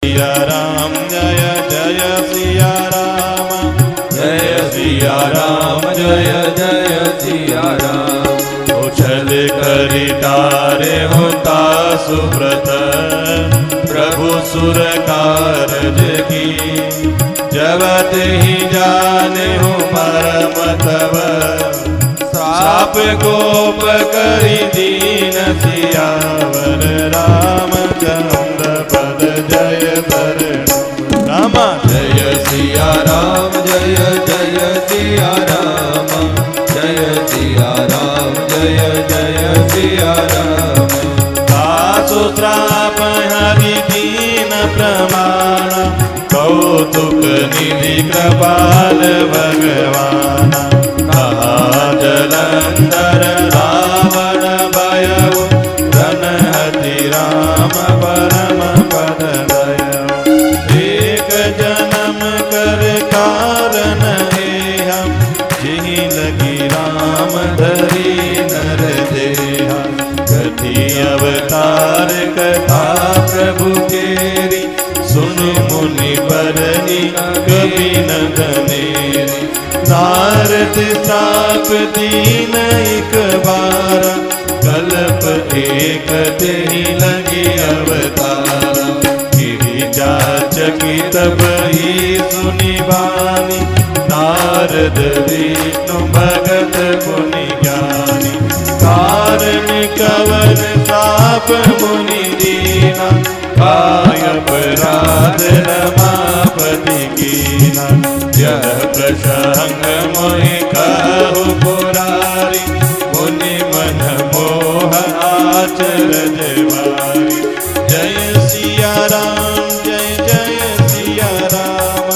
सिया राम जय जय सिया राम, जय सिया राम जय जय सिया राम। उछल करी तारे होता सुव्रत, प्रभु सुर कारज की। जगत ही जाने हो परम तब, श्राप गोप करी दीन सियावर रामचंद्र पद जय शरण राम। जय सिया राम जय जय सिया राम, जय सिया राम जय जय सिया राम। दासु श्राप हरि दीन प्रमाण, कौतुक निधि कृपाल भगवान। कहा जलंधर रावण भयउ, रणहति राम परम पद दयउ। एक जन्म कर कारण हम, जिहि लगी राम धरी नर देहा। कथि अवतार कथा प्रभु केरी, सुनि मुनि बरनी कवि न गनेरी। नारद श्राप दीन एक बार, कल्प एक तेहि लगी अवतार। गिरिजा चकित भई सुनि बानी, नारद विष्णु भगत गुनि ज्ञानी। कारण कवन श्राप मुनि दीना, काय अपराध रमापति कीना। यह प्रसंग मोहि कहु पुरारी, मुनि मन मोह आचरज वारी। जय सिया राम जय जय सिया राम,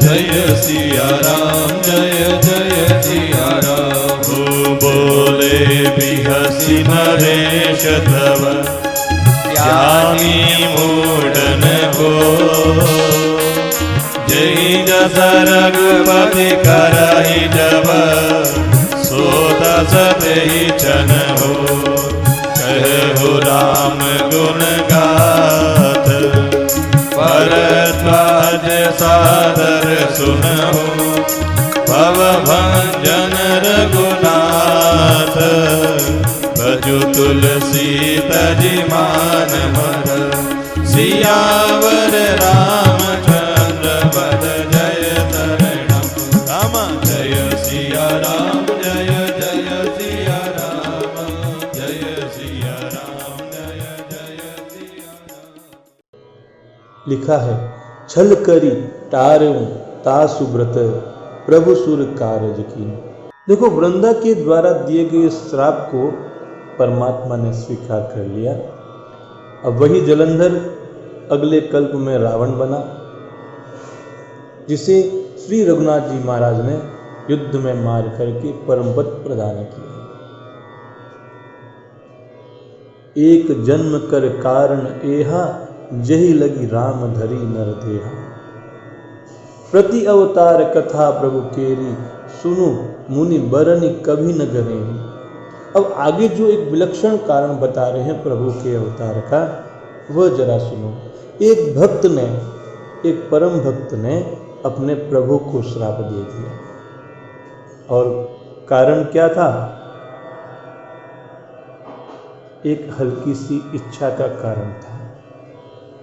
जय सिया राम जय जय सिया राम। बोले बिहसी नरेश तव, ज्ञानी मूढ़न हो। जय जस रघुपति करहि जब, सो दस तेहि छन हो। कहु राम गुण गाथ, भरद्वाज सादर सुनहु। भव भंजन रघुनाथ, भजु तुलसी तजि मान मर। सियावर रामचंद्र पद जय शरणम राम। जय सिया राम जय जय सिया राम, जय सिया राम जय जय सिया राम। लिखा है, छल करी तारऊं तासु व्रत, प्रभु सुर कारज की। देखो, वृंदा के द्वारा दिए गए श्राप को परमात्मा ने स्वीकार कर लिया। अब वही जलंधर अगले कल्प में रावण बना, जिसे श्री रघुनाथ जी महाराज ने युद्ध में मार करके परम पद प्रदान किया। एक जन्म कर कारण एहा, जही लगी राम धरी नर देहा। प्रति अवतार कथा प्रभु केरी, सुनु मुनि बरनि कभी न गनेरी। अब आगे जो एक विलक्षण कारण बता रहे हैं प्रभु के अवतार का, वह जरा सुनो। एक भक्त ने, एक परम भक्त ने अपने प्रभु को श्राप दे दिया, और कारण क्या था? एक हल्की सी इच्छा का कारण था।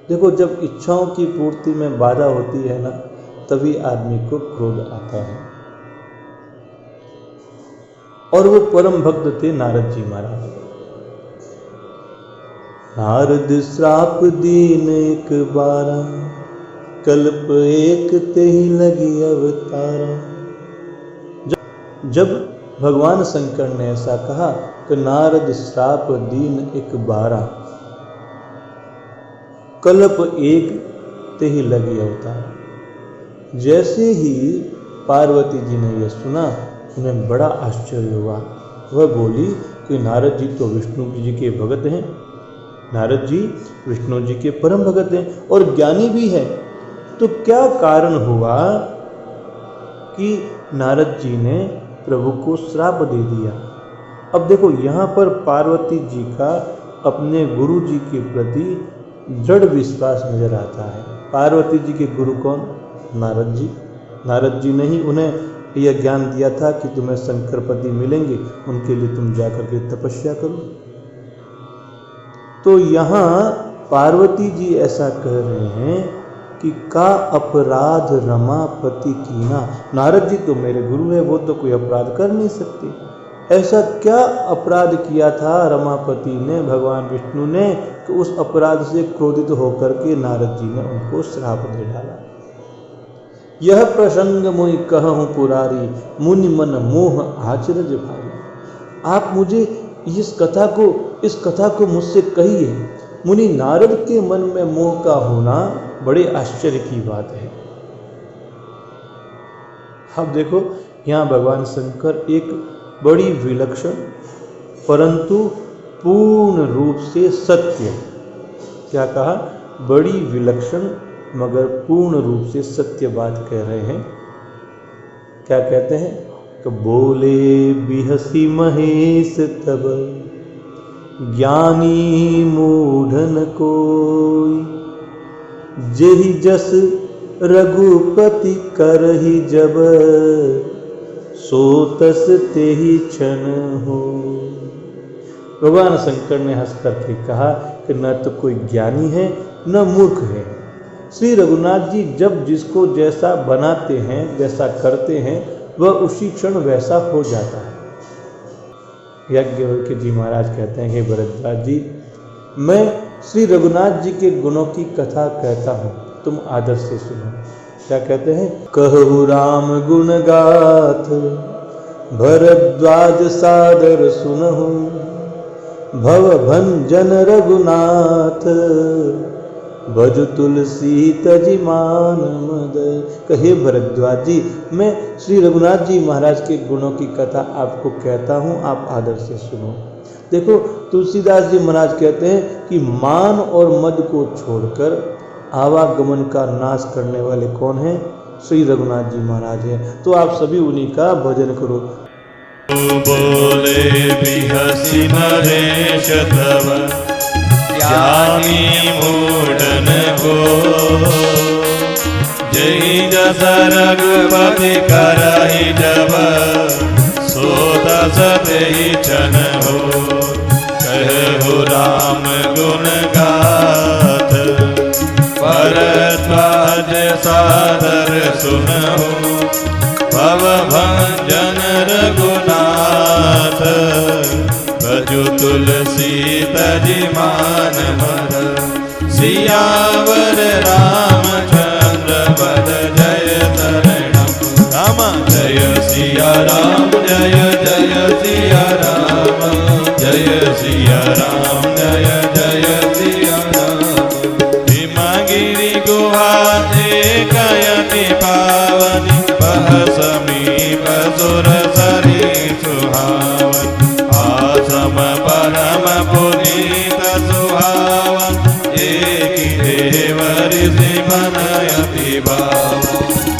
देखो, जब इच्छाओं की पूर्ति में बाधा होती है ना, तभी आदमी को क्रोध आता है। और वो परम भक्त थे नारद जी महाराज। नारद श्राप दीन एक बारा, कल्प एक तेहि लगी अवतारा। जब भगवान शंकर ने ऐसा कहा कि नारद श्राप दीन एक बारा, कल्प एक तेहि लगी अवतारा। जैसे ही पार्वती जी ने यह सुना, उन्हें बड़ा आश्चर्य हुआ। वह बोली कि नारद जी तो विष्णु जी के भगत हैं, नारद जी विष्णु जी के परम भगत हैं और ज्ञानी भी हैं, तो क्या कारण हुआ कि नारद जी ने प्रभु को श्राप दे दिया? अब देखो, यहाँ पर पार्वती जी का अपने गुरु जी के प्रति दृढ़ विश्वास नजर आता है। पार्वती जी के गुरु कौन? नारद जी। नारद जी ने ही उन्हें यह ज्ञान दिया था कि तुम्हें शंकरपति मिलेंगे, उनके लिए तुम जाकर के तपस्या करो। तो यहाँ पार्वती जी ऐसा कह रहे हैं कि का अपराध रमापति कीना। नारद जी तो मेरे गुरु है, वो तो कोई अपराध कर नहीं सकते। ऐसा क्या अपराध किया था रमापति ने, भगवान विष्णु ने, कि उस अपराध से क्रोधित होकर के नारद जी ने उनको श्राप दे डाला। यह प्रसंग मोहि कहूँ पुरारी, मुनि मन मोह आचरज भारी। आप मुझे इस कथा को मुझसे कहिए। मुनि नारद के मन में मोह का होना बड़े आश्चर्य की बात है। अब देखो यहाँ भगवान शंकर एक बड़ी विलक्षण परंतु पूर्ण रूप से सत्य, क्या कहा? बड़ी विलक्षण मगर पूर्ण रूप से सत्य बात कह रहे हैं। क्या कहते हैं? कि बोले बिहसी महेश तब ज्ञानी मूढ़न कोई, जेहि जस रघुपति करहि जब, सो तस तेहि क्षण हो। भगवान शंकर ने हंस करके कहा कि न तो कोई ज्ञानी है न मूर्ख है। श्री रघुनाथ जी जब जिसको जैसा बनाते हैं, जैसा करते हैं, वह उसी क्षण वैसा हो जाता है। याज्ञवल्क्य जी महाराज कहते हैं, हे भरद्वाज जी, मैं श्री रघुनाथ जी के गुणों की कथा कहता हूँ, तुम आदर से सुनो। क्या कहते हैं? कहु राम गुण गाथ, भरद्वाज सादर सुनहु, भव भंजन रघुनाथ, भज तुलसी तजि मान मद। कहे भरद्वाज जी, मैं श्री रघुनाथ जी महाराज के गुणों की कथा आपको कहता हूँ, आप आदर से सुनो। देखो तुलसीदास जी महाराज कहते हैं कि मान और मद को छोड़कर आवागमन का नाश करने वाले कौन हैं? श्री रघुनाथ जी महाराज हैं। तो आप सभी उन्हीं का भजन करो। बोले बिहसी नरेश तब ज्ञानी मूढ़न को, जय जस रघुपति करहि जब, सो तस तेहि क्षण हो। कहु राम गुण गाथ, भरद्वाज सादर सुनहु, भव भंजन रघुनाथ, भजु तुलसी तजि मान मद। सियावर रामचंद्र पद जय शरणम राम। जय सिया राम, जय जय सिया राम, जय सिया राम, जय जय सिया राम। हिमगिरि गुहा कयति पावनि, बह समीप सुर सरी सुहावन। आसम परम पुनीत सुहावन, एकी देव ऋषि मनयति भावन।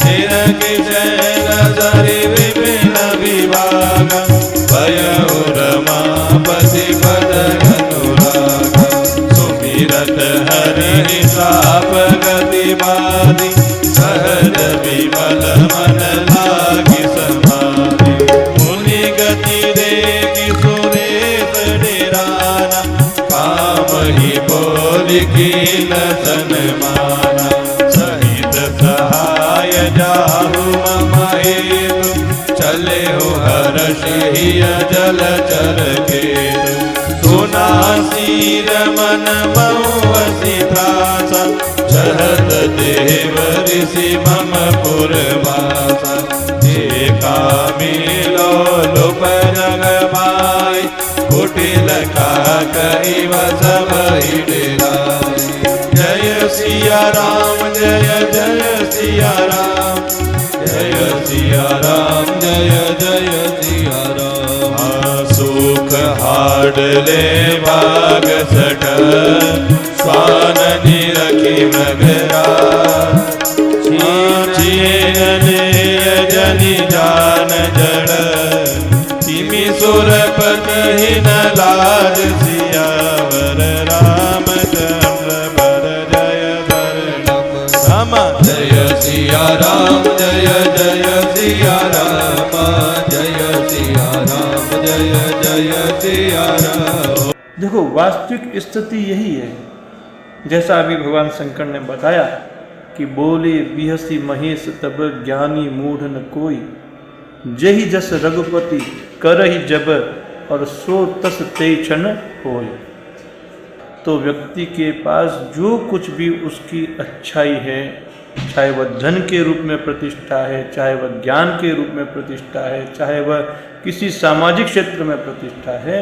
निरखि शैल सरि विपिन विभागं, भयउ रमापति पद अनुरागं। सुमिरत हरि साप गति बारी, सहज विमल मन लागी समाधि। मुनि गति देखि सुरेश डेराना, काम ही बोल कीन तन माना। सहित सहाय जाहु मम हेतु, चले हो हर्षि जल चर केतु। सुनासी रमन बहुवसी त्रासा, चहत देव ऋषि मम पुरवासा। एका मिलो लोप जग माई, कुटिल का करिव सब डेराई। जय सिया राम, जय जय सिया राम, जय सिया राम, जय जय सिया राम। सुख हाडले बाग सट, स्वान निरखि मगरा। जनि जान जड़, तिमि सुरपति न लाज। सियावर रामचंद्र बर जय शरणम राम जय सिया राम जय जय सिया राम जय सिया राम जय जय सिया राम। देखो वास्तविक स्थिति यही है, जैसा अभी भगवान शंकर ने बताया कि बोले बिहसी महेश तब ज्ञानी मूढ़ न कोई, जही जस रघुपति करहि जब और सो तस ते क्षण होय। तो व्यक्ति के पास जो कुछ भी उसकी अच्छाई है, चाहे वह धन के रूप में प्रतिष्ठा है, चाहे वह ज्ञान के रूप में प्रतिष्ठा है, चाहे वह किसी सामाजिक क्षेत्र में प्रतिष्ठा है,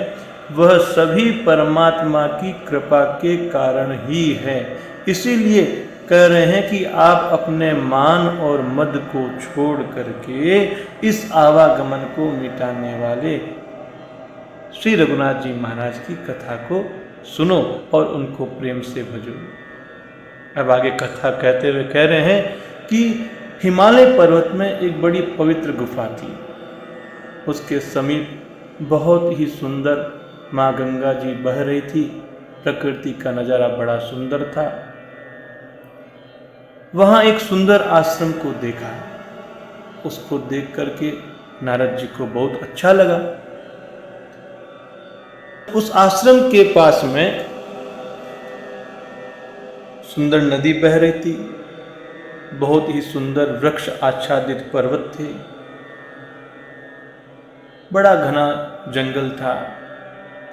वह सभी परमात्मा की कृपा के कारण ही है। इसीलिए कह रहे हैं कि आप अपने मान और मद को छोड़ करके इस आवागमन को मिटाने वाले श्री रघुनाथ जी महाराज की कथा को सुनो और उनको प्रेम से भजो। अब आगे कथा कहते हुए कह रहे हैं कि हिमालय पर्वत में एक बड़ी पवित्र गुफा थी। उसके समीप बहुत ही सुंदर माँ गंगा जी बह रही थी। प्रकृति का नज़ारा बड़ा सुंदर था। वहाँ एक सुंदर आश्रम को देखा। उसको देख करके नारद जी को बहुत अच्छा लगा। उस आश्रम के पास में सुंदर नदी बह रही थी। बहुत ही सुंदर वृक्ष आच्छादित पर्वत थे। बड़ा घना जंगल था।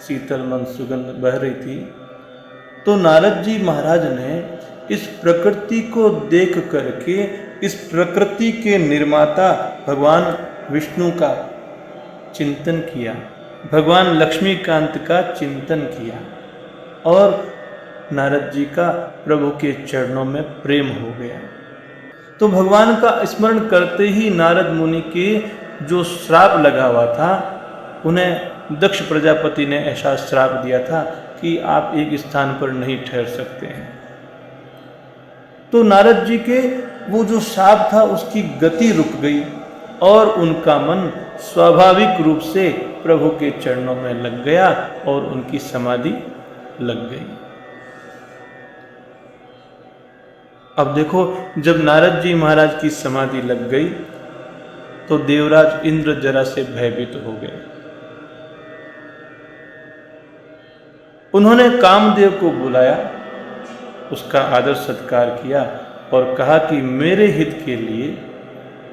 शीतल मन सुगंध बह रही थी। तो नारद जी महाराज ने इस प्रकृति को देख करके इस प्रकृति के निर्माता भगवान विष्णु का चिंतन किया, भगवान लक्ष्मीकांत का चिंतन किया और नारद जी का प्रभु के चरणों में प्रेम हो गया। तो भगवान का स्मरण करते ही नारद मुनि के जो श्राप लगा हुआ था, उन्हें दक्ष प्रजापति ने ऐसा श्राप दिया था कि आप एक स्थान पर नहीं ठहर सकते हैं। तो नारद जी के वो जो श्राप था उसकी गति रुक गई और उनका मन स्वाभाविक रूप से प्रभु के चरणों में लग गया और उनकी समाधि लग गई। अब देखो, जब नारद जी महाराज की समाधि लग गई तो देवराज इंद्र जरा से भयभीत हो गए। उन्होंने कामदेव को बुलाया, उसका आदर सत्कार किया और कहा कि मेरे हित के लिए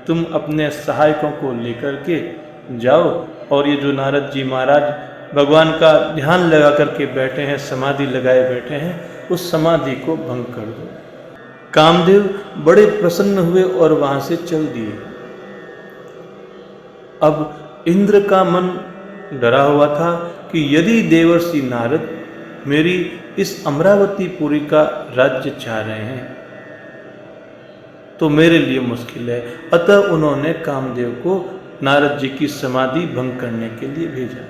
तुम अपने सहायकों को लेकर के जाओ और ये जो नारद जी महाराज भगवान का ध्यान लगा करके बैठे हैं, समाधि लगाए बैठे हैं, उस समाधि को भंग कर दो। कामदेव बड़े प्रसन्न हुए और वहां से चल दिए। अब इंद्र का मन डरा हुआ था कि यदि देवर्षि नारद मेरी इस अमरावतीपुरी का राज्य चाह रहे हैं तो मेरे लिए मुश्किल है। अतः उन्होंने कामदेव को नारद जी की समाधि भंग करने के लिए भेजा।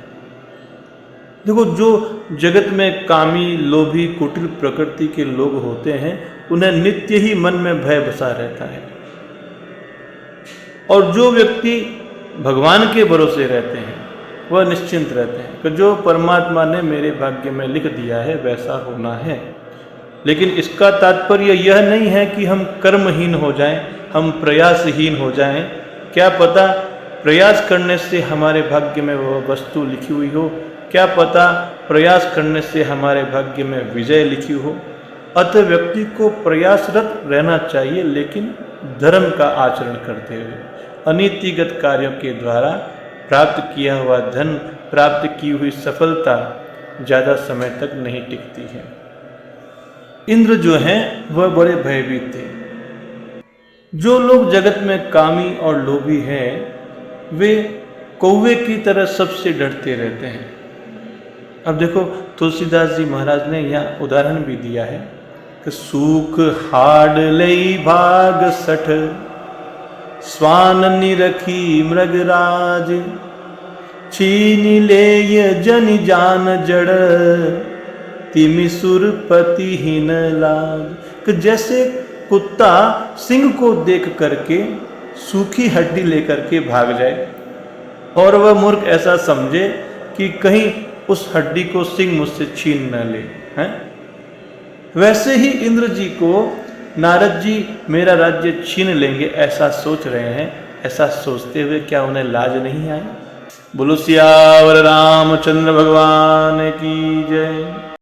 देखो, जो जगत में कामी, लोभी, कुटिल प्रकृति के लोग होते हैं, उन्हें नित्य ही मन में भय बसा रहता है। और जो व्यक्ति भगवान के भरोसे रहते हैं वह निश्चिंत रहते हैं कि जो परमात्मा ने मेरे भाग्य में लिख दिया है वैसा होना है। लेकिन इसका तात्पर्य यह नहीं है कि हम कर्महीन हो जाएं, हम प्रयासहीन हो जाएं। क्या पता प्रयास करने से हमारे भाग्य में वह वस्तु लिखी हुई हो, क्या पता प्रयास करने से हमारे भाग्य में विजय लिखी हो। अतः व्यक्ति को प्रयासरत रहना चाहिए, लेकिन धर्म का आचरण करते हुए। अनीतिगत कार्यों के द्वारा प्राप्त किया हुआ धन, प्राप्त की हुई सफलता ज़्यादा समय तक नहीं टिकती है। इंद्र जो हैं वह बड़े भयभीत थे। जो लोग जगत में कामी और लोभी हैं वे कौवे की तरह सबसे डरते रहते हैं। अब देखो, तुलसीदास जी महाराज ने यहाँ उदाहरण भी दिया है कि सूख हाड लई भाग सठ, स्वान निरखी मृगराज, छीन लेय जन जान जड़, तिमि सुरपति हीन लाज। कि जैसे कुत्ता सिंह को देख करके सूखी हड्डी लेकर के भाग जाए और वह मूर्ख ऐसा समझे कि कहीं उस हड्डी को सिंह मुझसे छीन न ले, हैं? वैसे ही इंद्र जी को नारद जी मेरा राज्य छीन लेंगे ऐसा सोच रहे हैं, ऐसा सोचते हुए क्या उन्हें लाज नहीं आई? बोलो सियावर रामचंद्र भगवान की जय।